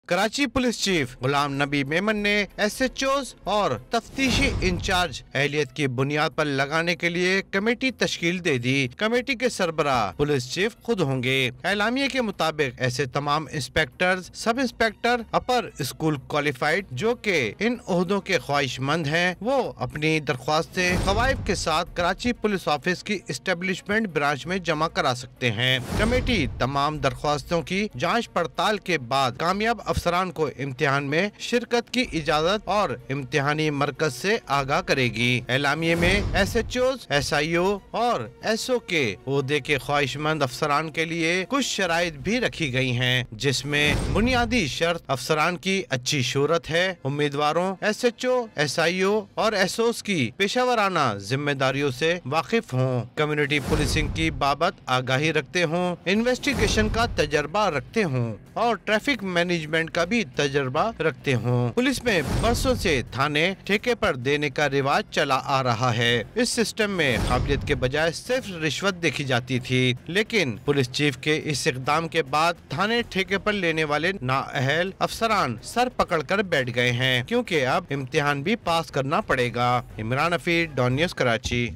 Karachi police chief Ghulam Nabi Memon ने SHOs और तफ्तीशी in charge अहलियत की बुनियाद पर लगाने के लिए कमेटी तश्कील दे दी। कमेटी के सरबराह पुलिस चीफ खुद होंगे। एलामिया के मुताबिक ऐसे तमाम इंस्पेक्टर्स, सब इंस्पेक्टर, अपर स्कूल क्वालिफाइड जो के इन ओहदों के ख्वाहिशमंद हैं, वो अपनी दरख्वास्तें कवायद के साथ कराची पुलिस ऑफिस की एस्टेब्लिशमेंट ब्रांच में जमा करा सकते हैं। कमेटी तमाम दरख्वास्तों की जाँच पड़ताल के बाद कामयाब अफसरान को इम्तिहान में शिरकत की इजाजत और इम्तिहानी मरकज से आगाह करेगी। एलामिये में SHOs, SIO और SO के ओहदे के ख्वाहिशमंद अफसरान के लिए कुछ शराइत भी रखी गई हैं, जिसमें बुनियादी शर्त अफसरान की अच्छी शोहरत है, उम्मीदवारों SHO, SIO और SOs की पेशावराना जिम्मेदारियों से वाकिफ हों, कम्युनिटी पुलिसिंग की बाबत आगाही रखते हों, इन्वेस्टिगेशन का तजर्बा रखते हों और ट्रैफिक मैनेजमेंट का भी तजर्बा रखते हों। पुलिस में बरसों से थाने ठेके पर देने का रिवाज चला आ रहा है। इस सिस्टम में काबिलियत के बजाय सिर्फ रिश्वत देखी जाती थी, लेकिन पुलिस चीफ के इस इक़दाम के बाद थाने ठेके पर लेने वाले नाअहल अफसरान सर पकड़कर बैठ गए हैं, क्योंकि अब इम्तिहान भी पास करना पड़ेगा। Imran Hafeez, Dawn news, Karachi.